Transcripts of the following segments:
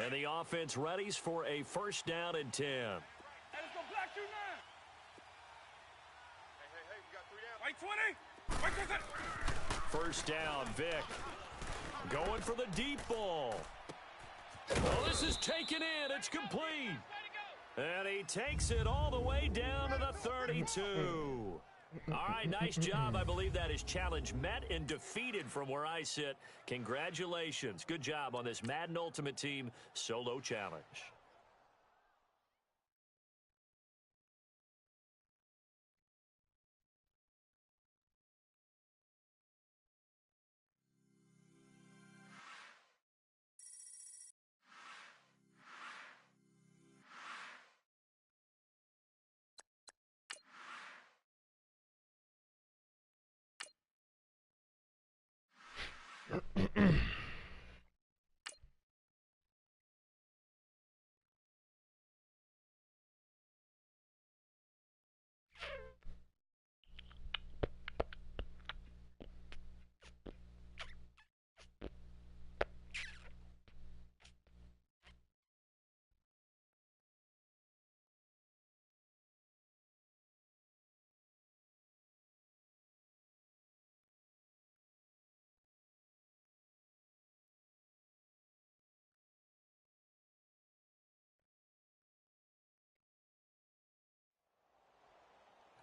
And the offense readies for a first down and 10. Hey, let's go black you now. Hey, we got 3 down. Right 20. Right 20. First down, Vic. Going for the deep ball. Oh, this is taken in. It's complete. And he takes it all the way down to the 32. All right, nice job. I believe that is challenge met and defeated from where I sit. Congratulations. Good job on this Madden Ultimate Team solo challenge.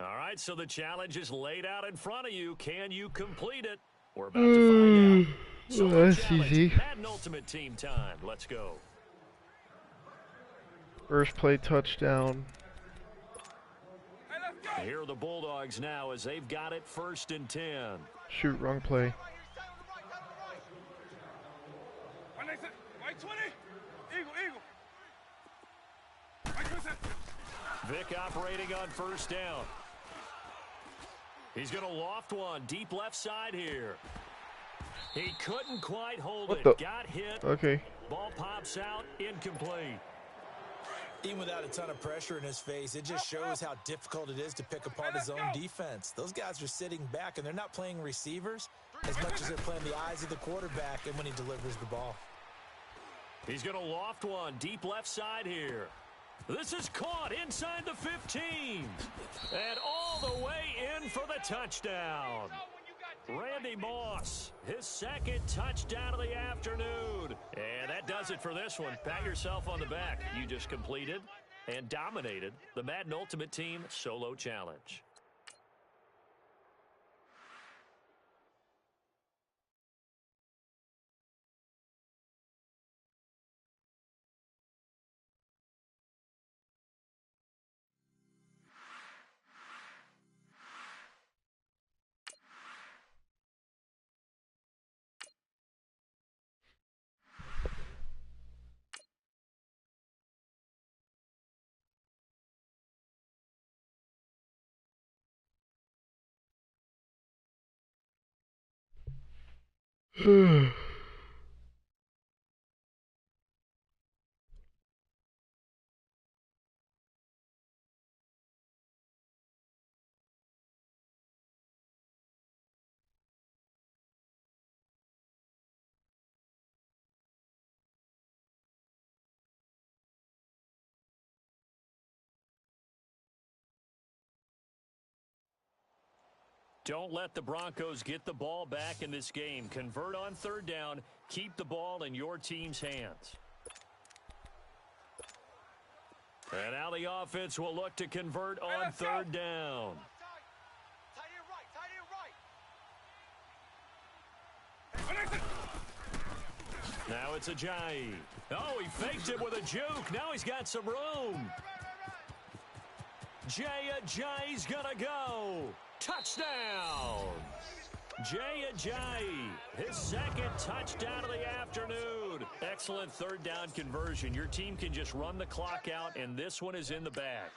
All right, so the challenge is laid out in front of you. Can you complete it? We're about to find out. So that's easy. Madden Ultimate Team time. Let's go. First play touchdown. Hey, let's go. Here are the Bulldogs now as they've got it 1st and 10. Shoot, wrong play. Right 20. Eagle. Right 20. Vic operating on first down. He's going to loft one deep left side here. He couldn't quite hold it. Got hit. Okay. Ball pops out, incomplete. Even without a ton of pressure in his face, it just shows how difficult it is to pick apart his own defense. Those guys are sitting back, and they're not playing receivers as much as they're playing the eyes of the quarterback and when he delivers the ball. He's going to loft one deep left side here. This is caught inside the 15. And all the way in for the touchdown. Randy Moss, his 2nd touchdown of the afternoon. And that does it for this one. Pat yourself on the back. You just completed and dominated the Madden Ultimate Team Solo Challenge. Don't let the Broncos get the ball back in this game. Convert on 3rd down. Keep the ball in your team's hands. And now the offense will look to convert on 3rd down. Now it's Ajayi. Oh, he faked it with a juke. Now he's got some room. Ajayi's going to go. Touchdown! Jay Ajayi, his 2nd touchdown of the afternoon. Excellent 3rd down conversion. Your team can just run the clock out, and this one is in the bag.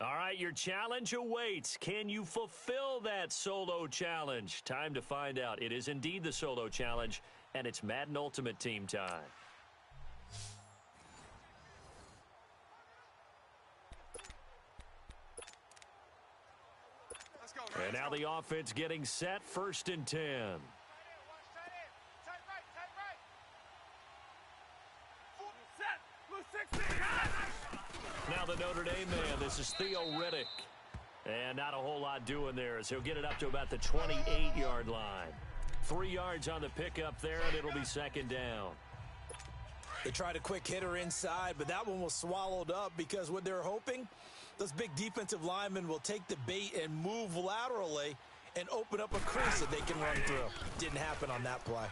All right, your challenge awaits. Can you fulfill that solo challenge? Time to find out. It is indeed the solo challenge, and it's Madden Ultimate Team time. Let's go. And now the offense getting set, 1st and 10. Now the Notre Dame man, this is Theo Riddick. And not a whole lot doing there as he'll get it up to about the 28-yard line. 3 yards on the pickup there, and it'll be 2nd down. They tried a quick hitter inside, but that one was swallowed up because what they're hoping, those big defensive linemen will take the bait and move laterally and open up a crease that they can run through. Didn't happen on that play.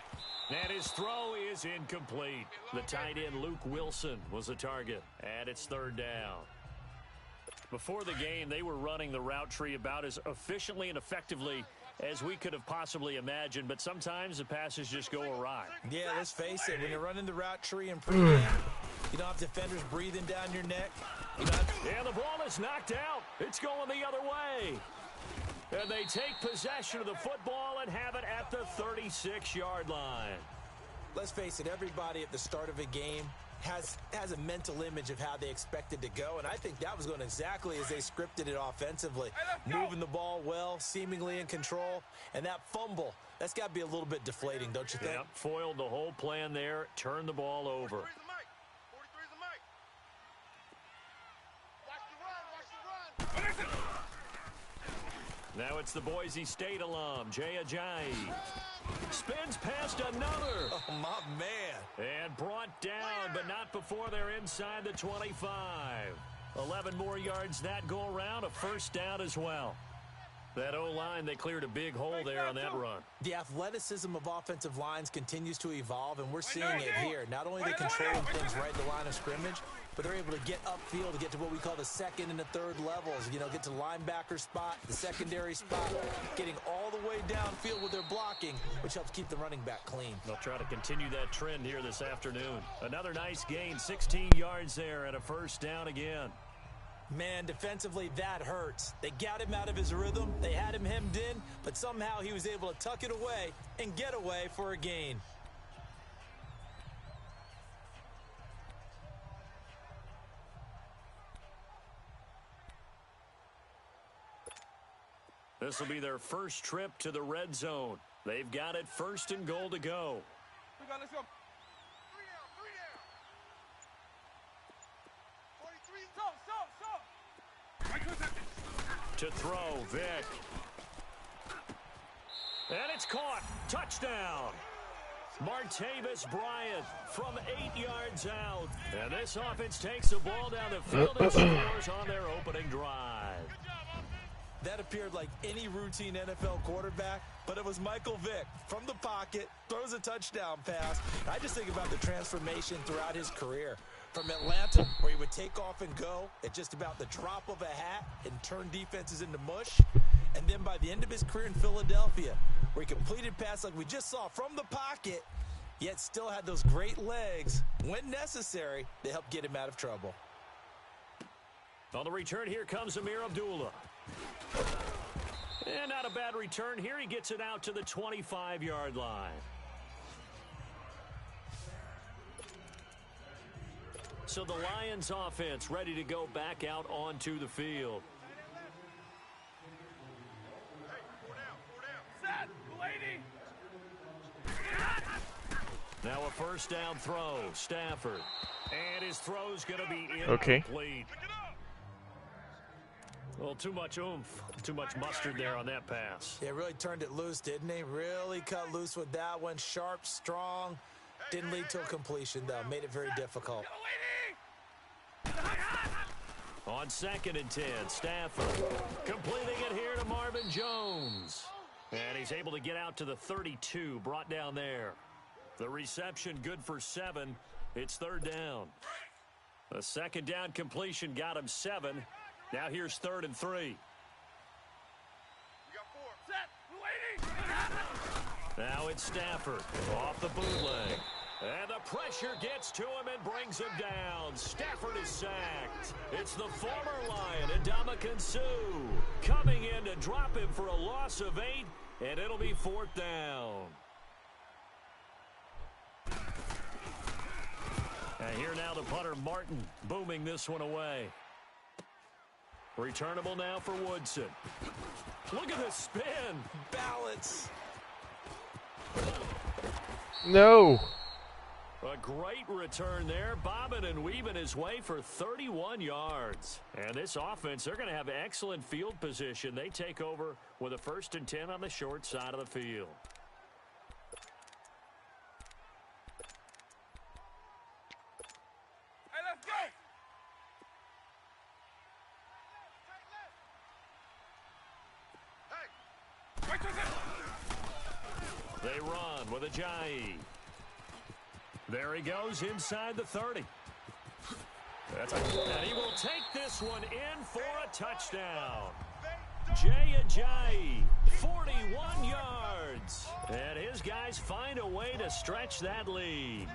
And his throw is incomplete. The tight end, Luke Wilson, was the target. And it's 3rd down. Before the game, they were running the route tree about as efficiently and effectively as we could have possibly imagined. But sometimes the passes just go awry. Yeah, let's face it. When you're running the route tree in pregame, you don't have defenders breathing down your neck. Yeah, the ball is knocked out. It's going the other way. And they take possession of the football and have it at the 36-yard line. Let's face it, everybody at the start of a game has a mental image of how they expect it to go, and I think that was going exactly as they scripted it offensively. Moving the ball well, seemingly in control, and that fumble, that's got to be a little bit deflating, don't you think? Yep, foiled the whole plan there, turned the ball over. 43's the mic. Watch the run. Watch the run. Now it's the Boise State alum, Jay Ajayi. Spins past another. Oh, my man. And brought down, but not before they're inside the 25. 11 more yards that go around, a 1st down as well. That O-line, they cleared a big hole there on that run. The athleticism of offensive lines continues to evolve, and we're seeing it here. Not only are they controlling things right at the line of scrimmage, but they're able to get upfield to get to what we call the 2nd and the 3rd levels. You know, get to the linebacker spot, the secondary spot, getting all the way downfield with their blocking, which helps keep the running back clean. They'll try to continue that trend here this afternoon. Another nice gain, 16 yards there and a 1st down again. Man, defensively, that hurts. They got him out of his rhythm. They had him hemmed in, but somehow he was able to tuck it away and get away for a gain. This will be their first trip to the red zone. They've got it 1st and goal to go. Let's go. 3 down. To throw, Vic. And it's caught. Touchdown. Martavis Bryant from 8 yards out. And this offense takes the ball down the field and scores on their opening drive. That appeared like any routine NFL quarterback, but it was Michael Vick from the pocket, throws a touchdown pass. I just think about the transformation throughout his career. From Atlanta, where he would take off and go at just about the drop of a hat and turn defenses into mush. And then by the end of his career in Philadelphia, where he completed passes like we just saw from the pocket, yet still had those great legs, when necessary, to help get him out of trouble. On the return, here comes Amir Abdullah. And not a bad return here. He gets it out to the 25-yard line. So the Lions offense ready to go back out onto the field. Hey, 4 down. Set, lady. Now a 1st down throw. Stafford. And his throw's going to be incomplete. Okay. Well, too much oomph, too much mustard there on that pass. Yeah, really turned it loose, didn't he? Really cut loose with that one. Sharp, strong. Didn't lead to a completion, though. Made it very difficult. On 2nd and 10, Stafford completing it here to Marvin Jones. And he's able to get out to the 32, brought down there. The reception good for 7. It's 3rd down. A 2nd down completion got him 7. Now here's 3rd and 3. We got 4. Set, lady. Now it's Stafford off the bootleg. And the Pressure gets to him and brings him down. Stafford is sacked. It's the former Lion, Ndamukong Suh, coming in to drop him for a loss of 8, and it'll be 4th down. And here now the punter, Martin, booming this one away. Returnable now for Woodson. Look at the spin. Balance. No. A great return there, bobbing and weaving his way for 31 yards. And this offense, they're going to have excellent field position. They take over with a 1st and 10 on the short side of the field. Hey, let's go. Hey. Wait till They run with Ajayi. There he goes inside the 30. And he will take this one in for a touchdown. Jay Ajayi, 41 yards. And his guys find a way to stretch that lead.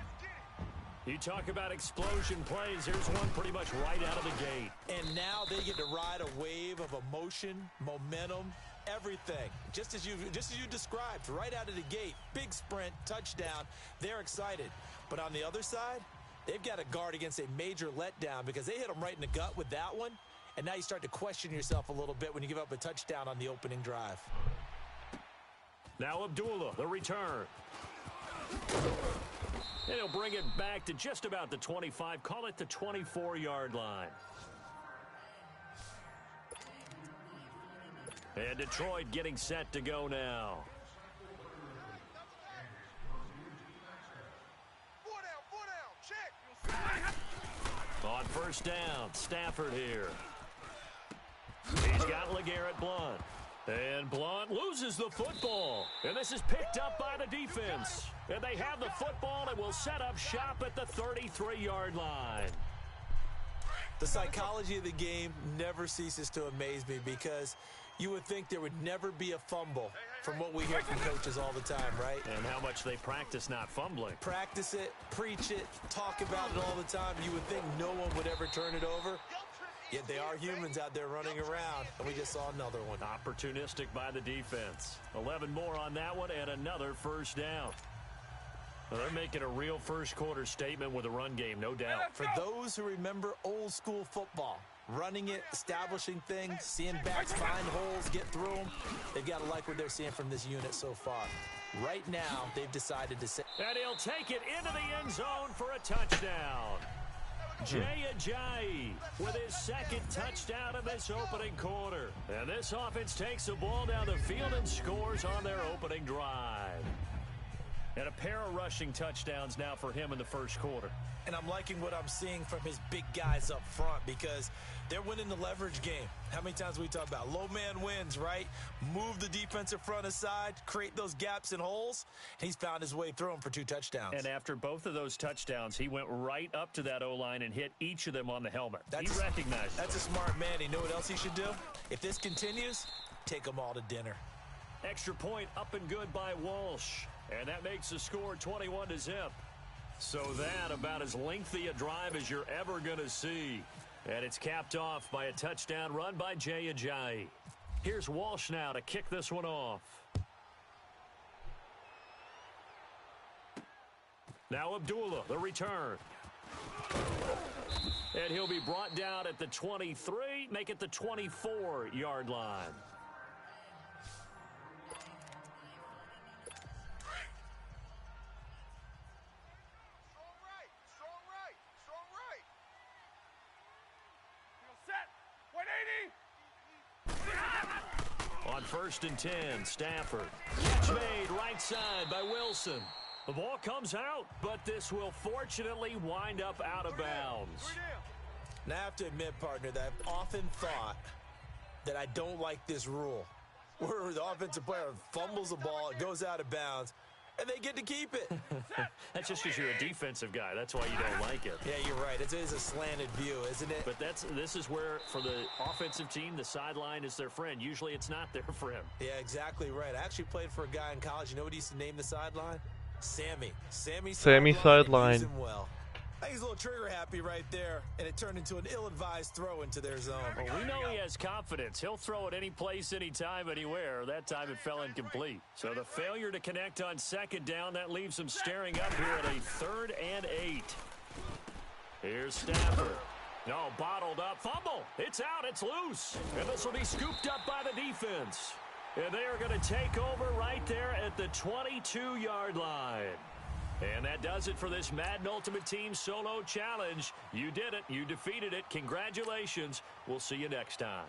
You talk about explosion plays. Here's one pretty much right out of the gate. And now they get to ride a wave of emotion, momentum, everything. Just as you described, right out of the gate. Big sprint, touchdown. They're excited. But on the other side, they've got to guard against a major letdown because they hit them right in the gut with that one. And now you start to question yourself a little bit when you give up a touchdown on the opening drive. Now Abdullah, the return. And he'll bring it back to just about the 25. Call it the 24-yard line. And Detroit getting set to go now. On 1st down, Stafford here. He's got LeGarrette Blount. And Blount loses the football. And this is picked up by the defense. And they have the football and will set up shop at the 33-yard line. The psychology of the game never ceases to amaze me because you would think there would never be a fumble from what we hear from coaches all the time, right? And how much they practice not fumbling. Practice it, preach it, talk about it all the time. You would think no one would ever turn it over. Yet they are humans out there running around, and we just saw another one. Opportunistic by the defense. 11 more on that one and another 1st down. Well, they're making a real first-quarter statement with a run game, no doubt. For those who remember old school football, running it, establishing things, seeing backs find holes, get through them, they've got to like what they're seeing from this unit so far. Right now, they've decided to say. And he'll take it into the end zone for a touchdown. Jay Ajayi with his 2nd touchdown in this opening quarter. And this offense takes the ball down the field and scores on their opening drive. And a pair of rushing touchdowns now for him in the 1st quarter. And I'm liking what I'm seeing from his big guys up front because they're winning the leverage game. How many times we talk about low man wins, right? Move the defensive front aside, create those gaps and holes. He's found his way through them for 2 touchdowns. And after both of those touchdowns, he went right up to that O-line and hit each of them on the helmet. He recognized That's a smart man. You know what else he should do? If this continues, take them all to dinner. Extra point up and good by Walsh. And that makes the score 21-0. So that about as lengthy a drive as you're ever going to see. And it's capped off by a touchdown run by Jay Ajayi. Here's Walsh now to kick this one off. Now Abdullah, the return. And he'll be brought down at the 23, make it the 24-yard line. On 1st and 10, Stafford. Catch made right side by Wilson. The ball comes out, but this will fortunately wind up out of bounds. Now, I have to admit, partner, that I've often thought that I don't like this rule where the offensive player fumbles the ball, it goes out of bounds, and they get to keep it. That's just because you're a defensive guy. That's why you don't like it. Yeah, you're right. It is a slanted view, isn't it? But this is where, for the offensive team, the sideline is their friend. Usually it's not their friend. Yeah, exactly right. I actually played for a guy in college. You know what he used to name the sideline? Sammy sideline. used him well. I think he's a little trigger happy right there, and it turned into an ill-advised throw into their zone. Well, we know he has confidence. He'll throw it any place, anytime, anywhere. That time it fell incomplete. So the failure to connect on second down, that leaves him staring up here at a 3rd and 8. Here's Stafford. No, bottled up. Fumble. It's out. It's loose. And this will be scooped up by the defense. And they are going to take over right there at the 22-yard line. And that does it for this Madden Ultimate Team Solo Challenge. You did it. You defeated it. Congratulations. We'll see you next time.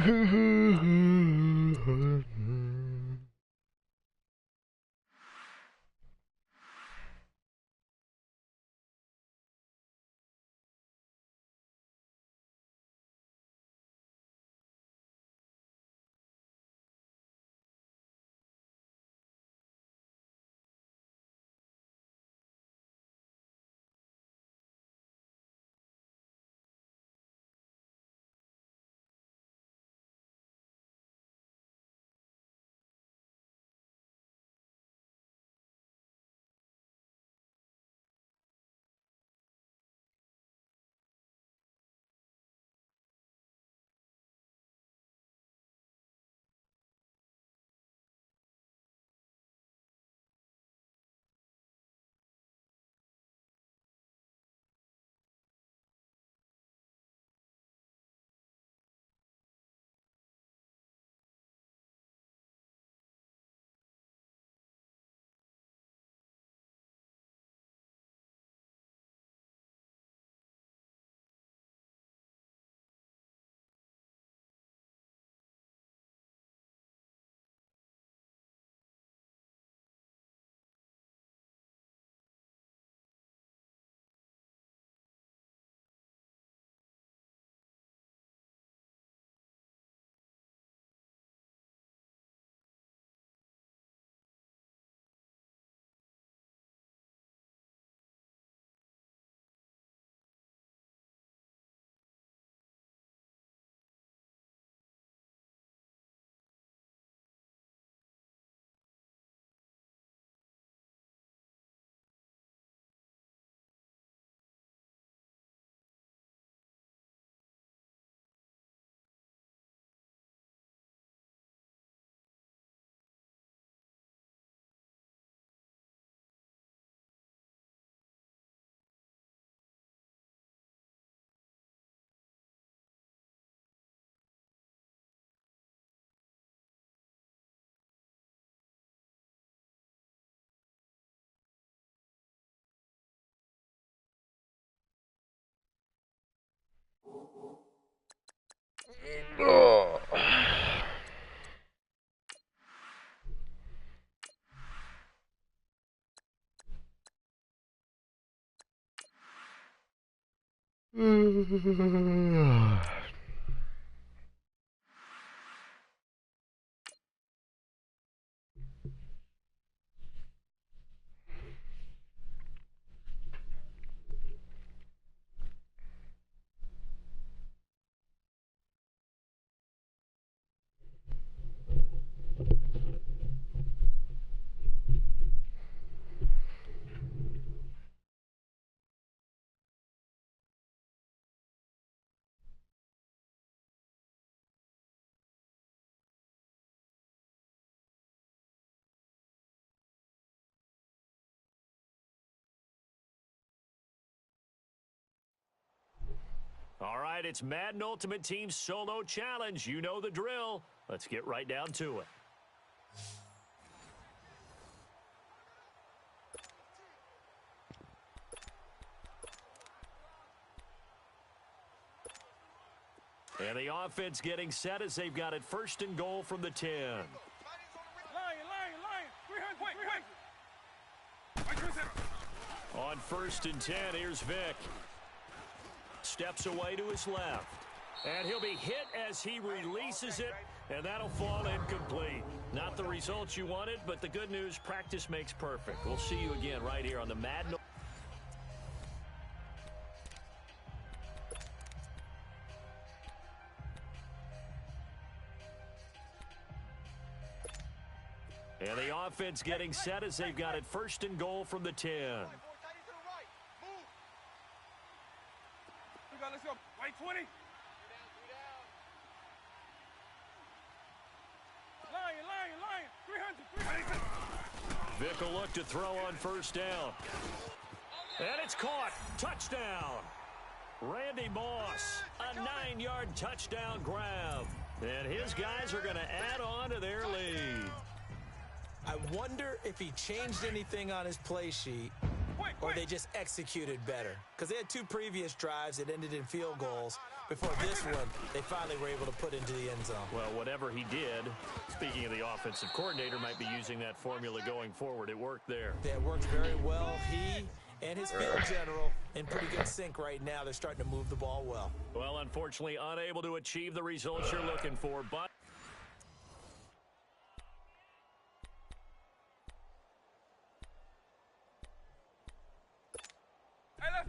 Oh. All right, it's Madden Ultimate Team Solo Challenge. You know the drill. Let's get right down to it. And the offense getting set as they've got it first and goal from the 10. Lion. 300. On first and 10, here's Vic. Steps away to his left. And he'll be hit as he releases it, and that'll fall incomplete. Not the results you wanted, but the good news, practice makes perfect. We'll see you again right here on the Madden. And the offense getting set as they've got it first and goal from the 10. Let's go. White 20. Lion. 300. Vic will look to throw on first down. And it's caught. Touchdown. Randy Moss, a 9-yard touchdown grab. And his guys are going to add on to their lead. I wonder if he changed anything on his play sheet or they just executed better. Because they had 2 previous drives that ended in field goals. before this one they finally were able to put into the end zone. Well, whatever he did, speaking of the offensive coordinator, might be using that formula going forward. It worked there. That worked very well. He and his field general in pretty good sync right now. They're starting to move the ball well. Well, unfortunately, unable to achieve the results you're looking for, but...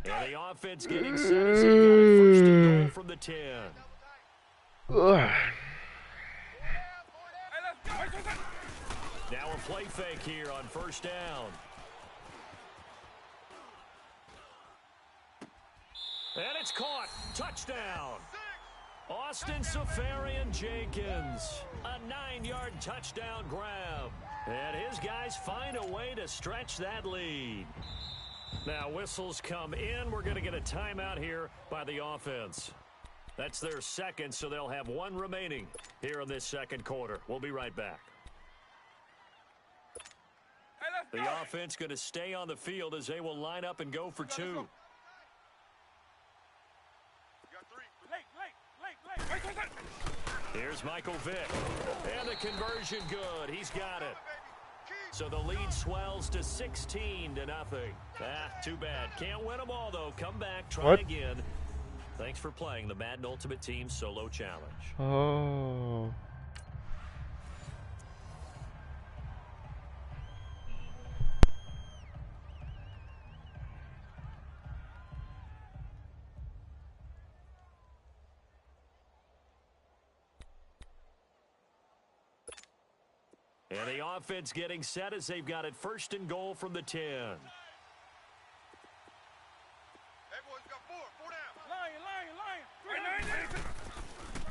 And the offense getting set as they got it first and goal from the 10. Ugh. Now a play fake here on first down. And it's caught. Touchdown. Austin Safarian-Jenkins. A 9-yard touchdown grab. And his guys find a way to stretch that lead. Now whistles come in. We're going to get a timeout here by the offense. That's their second, so they'll have one remaining here in this second quarter. We'll be right back. The offense going to stay on the field as they will line up and go for two. Here's Michael Vick. And the conversion good. He's got it. So the lead swells to 16-0. Too bad. Can't win them all, though. Come back. Try again. Thanks for playing the Madden Ultimate Team Solo Challenge. Oh. And the offense getting set as they've got it first and goal from the 10.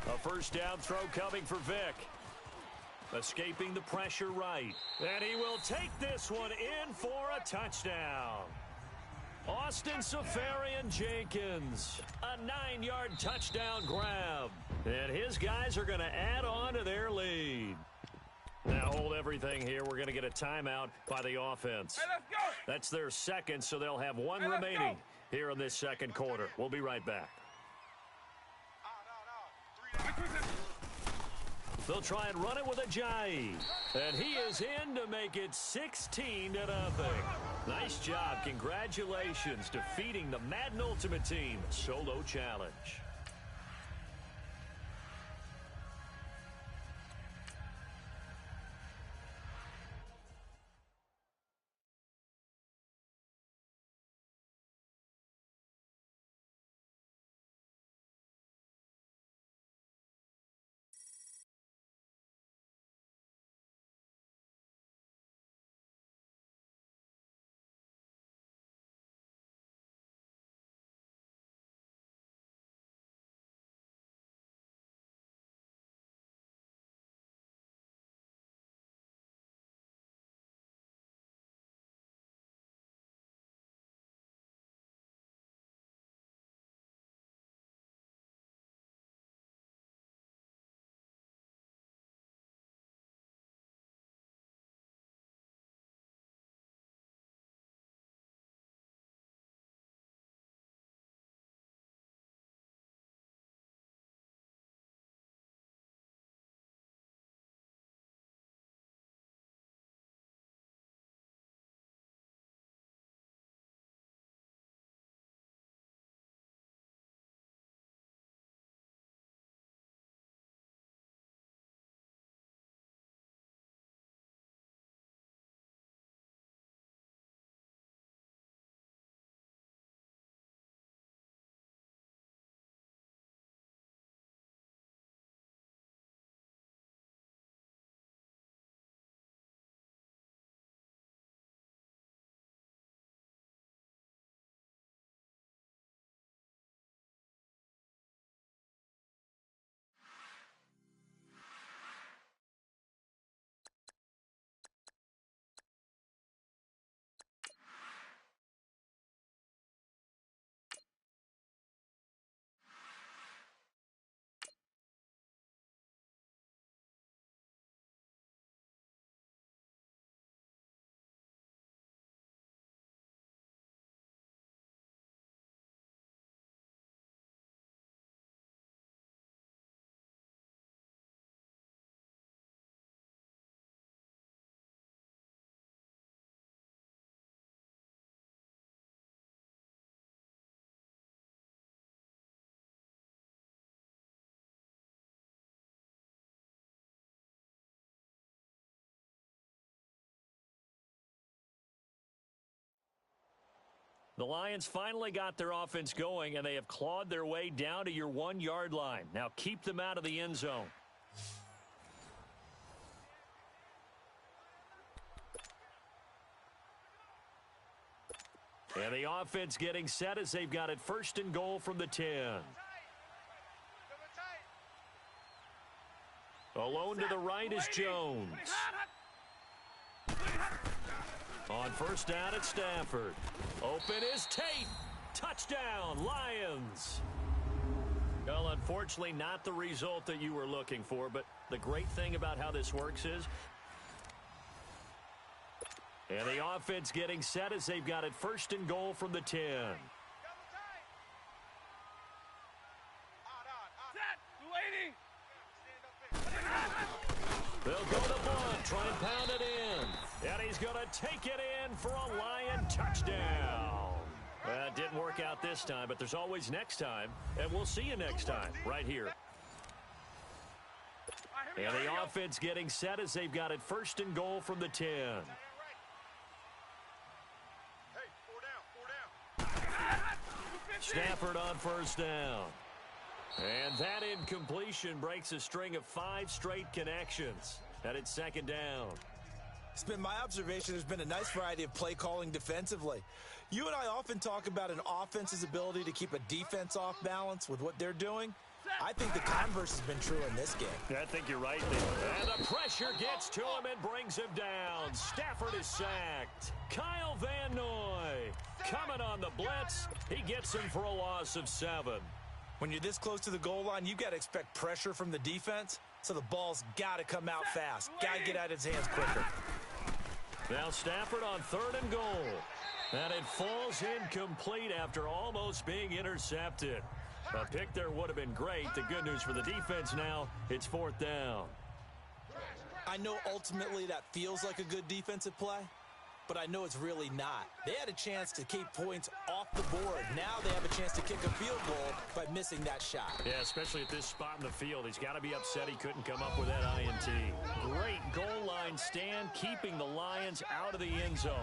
A first down throw coming for Vick. Escaping the pressure right. And he will take this one in for a touchdown. Austin Safarian-Jenkins. A 9-yard touchdown grab. And his guys are going to add on to their lead. Now hold everything here. We're going to get a timeout by the offense. Hey, let's go. That's their second, so they'll have one remaining here in this second quarter. We'll be right back. They'll try and run it with Ajayi. And he is in to make it 16-0. Nice job. Congratulations defeating the Madden Ultimate Team Solo Challenge. The Lions finally got their offense going, and they have clawed their way down to your 1-yard line. Now keep them out of the end zone. And the offense getting set as they've got it 1st and goal from the 10. Alone to the right is Jones. On 1st down at Stafford. Open is Tate. Touchdown, Lions. Well, unfortunately, not the result that you were looking for, but the great thing about how this works is, and the offense getting set as they've got it 1st and goal from the 10. They'll go to Blunt, try and pound it in. And he's going to take it in for a Lion touchdown. It didn't work out this time, but there's always next time. And we'll see you next time right here. And the offense getting set as they've got it 1st and goal from the 10. Stafford on 1st down. And that incompletion breaks a string of 5 straight connections. And it's 2nd down. It's been my observation there's been a nice variety of play calling defensively. You and I often talk about an offense's ability to keep a defense off balance with what they're doing. I think the converse has been true in this game. I think you're right there. And the pressure gets to him and brings him down. Stafford is sacked. Kyle Van Noy coming on the blitz. He gets him for a loss of 7. When you're this close to the goal line, you've got to expect pressure from the defense, so the ball's got to come out fast. Got to get out of his hands quicker. Now Stafford on 3rd and goal. And it falls incomplete after almost being intercepted. A pick there would have been great. The good news for the defense now, it's 4th down. I know ultimately that feels like a good defensive play, but I know it's really not. They had a chance to keep points off the board. Now they have a chance to kick a field goal by missing that shot. Yeah, especially at this spot in the field. He's got to be upset he couldn't come up with that INT. Great goal line stand, keeping the Lions out of the end zone.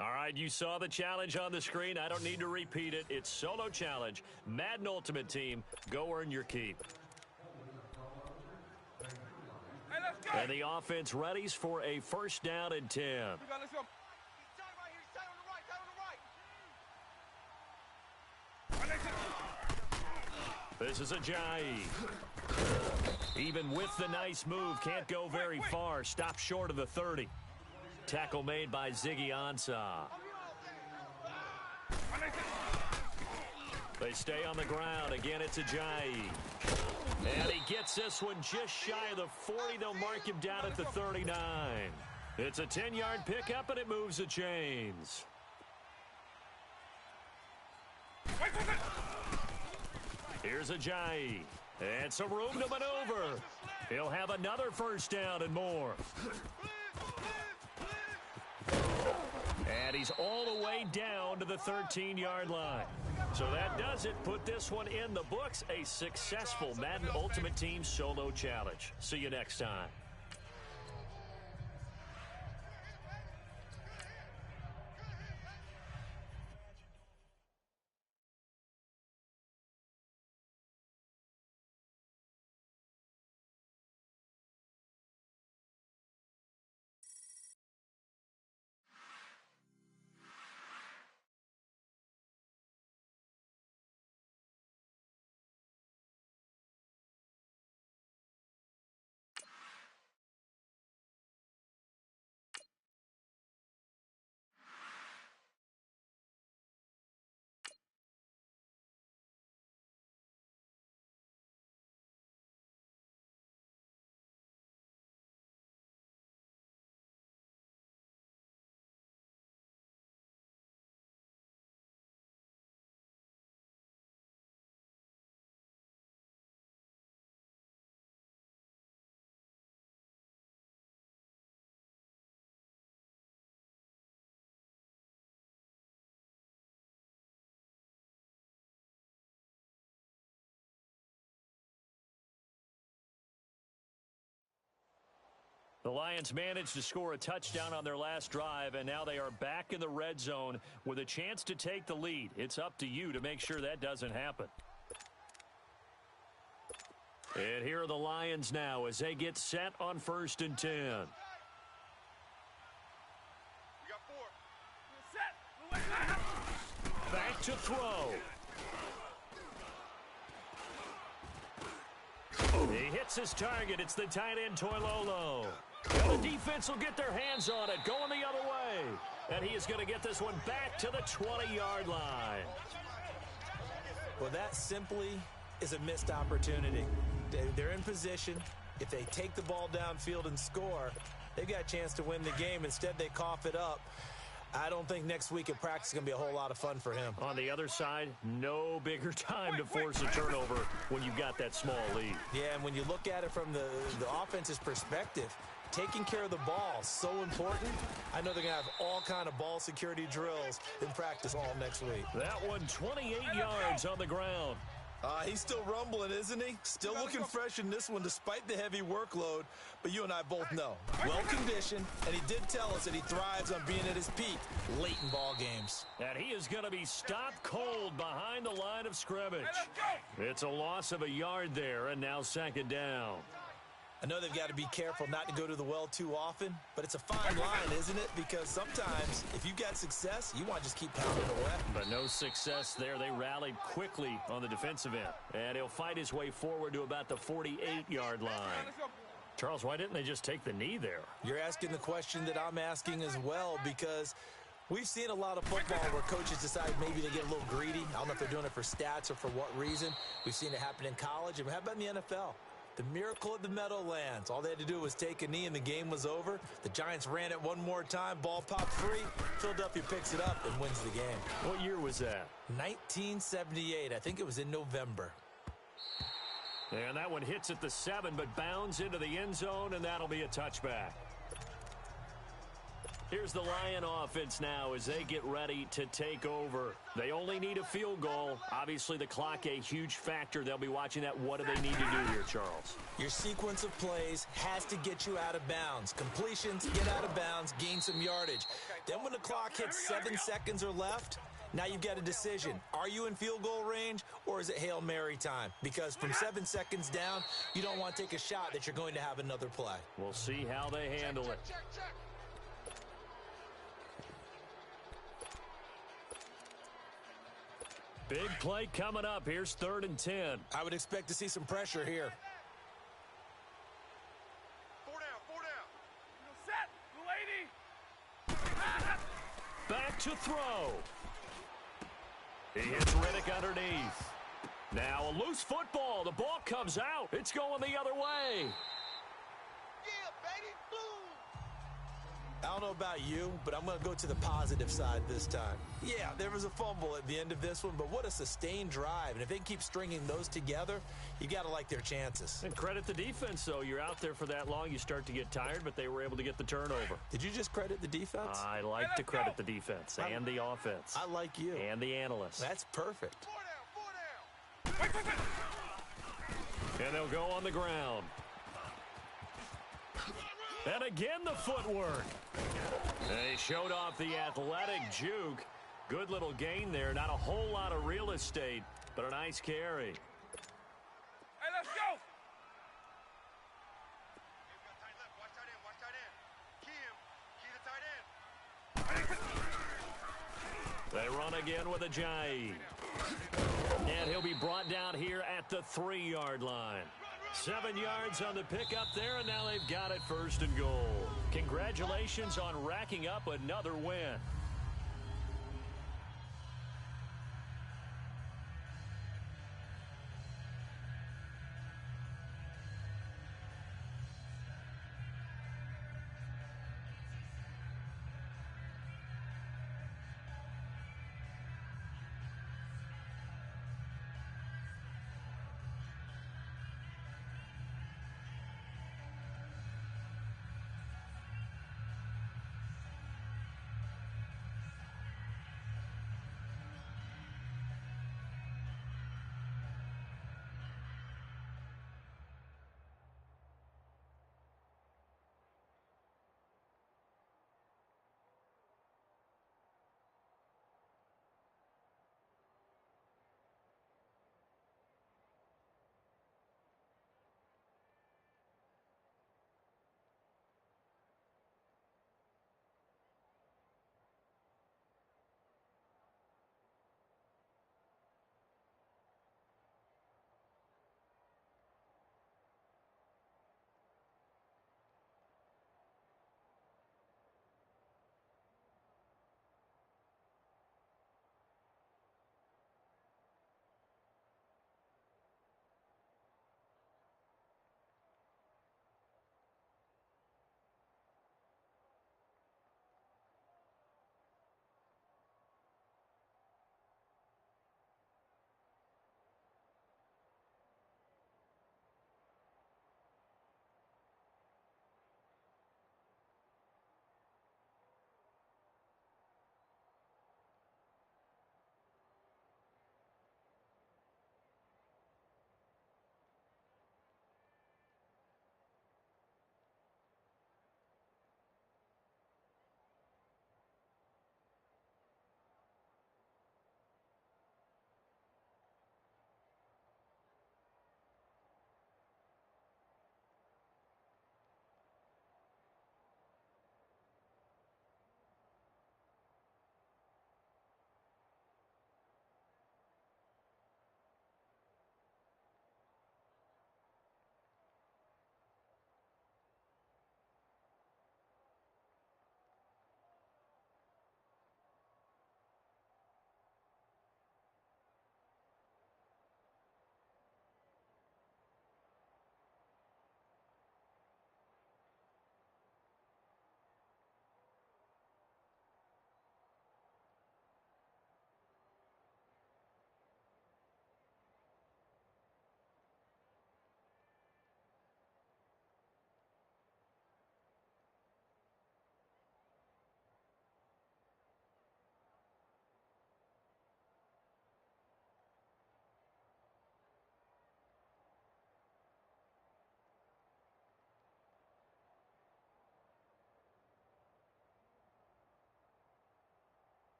All right, you saw the challenge on the screen. I don't need to repeat it. It's solo challenge. Madden Ultimate Team, go earn your keep. Hey, let's go. And the offense readies for a 1st down and 10. Let's go. This is Ajayi. Even with the nice move, can't go very far. Stop short of the 30. Tackle made by Ziggy Ansah. They stay on the ground. Again, it's Ajayi. And he gets this one just shy of the 40. They'll mark him down at the 39. It's a 10-yard pickup, and it moves the chains. Here's Ajayi. And some room to maneuver. He'll have another first down and more. And he's all the way down to the 13-yard line. So that does it. Put this one in the books. A successful Madden Ultimate Team Solo Challenge. See you next time. The Lions managed to score a touchdown on their last drive, and now they are back in the red zone with a chance to take the lead. It's up to you to make sure that doesn't happen. And here are the Lions now as they get set on 1st and 10. We got 4. Set. Back to throw. He hits his target. It's the tight end, Toilolo. And the defense will get their hands on it, going the other way. And he is going to get this one back to the 20-yard line. Well, that simply is a missed opportunity. They're in position. If they take the ball downfield and score, they've got a chance to win the game. Instead, they cough it up. I don't think next week at practice is going to be a whole lot of fun for him. On the other side, no bigger time to force a turnover when you've got that small lead. Yeah, and when you look at it from the offense's perspective, taking care of the ball is so important. I know they're going to have all kind of ball security drills in practice all next week. That one 28 yards on the ground. He's still rumbling, isn't he? Still looking fresh in this one despite the heavy workload. But you and I both know, well-conditioned, and he did tell us that he thrives on being at his peak late in ball games. And he is going to be stopped cold behind the line of scrimmage. It's a loss of a yard there, and now 2nd down. I know they've got to be careful not to go to the well too often, but it's a fine line, isn't it? Because sometimes, if you've got success, you want to just keep pounding away. But no success there. They rallied quickly on the defensive end. And he'll fight his way forward to about the 48-yard line. Charles, why didn't they just take the knee there? You're asking the question that I'm asking as well, because we've seen a lot of football where coaches decide maybe to get a little greedy. I don't know if they're doing it for stats or for what reason. We've seen it happen in college. And how about in the NFL? The miracle of the Meadowlands. All they had to do was take a knee and the game was over. The Giants ran it one more time. Ball popped free. Philadelphia picks it up and wins the game. What year was that? 1978. I think it was in November. And that one hits at the 7, but bounds into the end zone, and that'll be a touchback. Here's the Lion offense now as they get ready to take over. They only need a field goal. Obviously, the clock a huge factor. They'll be watching that. What do they need to do here, Charles? Your sequence of plays has to get you out of bounds. Completions, get out of bounds, gain some yardage. Then when the clock hits 7 seconds or left, now you've got a decision. Are you in field goal range, or is it Hail Mary time? Because from 7 seconds down, you don't want to take a shot that you're going to have another play. We'll see how they handle it. Big play coming up. Here's 3rd and 10. I would expect to see some pressure here. 4 down. Set, lady. Back to throw. He hits Riddick underneath. Now a loose football. The ball comes out. It's going the other way. Yeah, baby. Boom. I don't know about you, but I'm going to go to the positive side this time. Yeah, there was a fumble at the end of this one, but what a sustained drive. And if they can keep stringing those together, you got to like their chances. And credit the defense, though. You're out there for that long, you start to get tired, but they were able to get the turnover. Did you just credit the defense? I like to credit the defense and the offense. I like you. And the analysts. That's perfect. 4 down. Wait, what's that? And they'll go on the ground. And again, the footwork. They showed off the athletic juke. Good little gain there. Not a whole lot of real estate, but a nice carry. Hey, let's go. Watch tight end. Key the tight end. They run again with Ajayi. And he'll be brought down here at the 3-yard line. 7 yards on the pickup there, and now they've got it 1st and goal. Congratulations on racking up another win.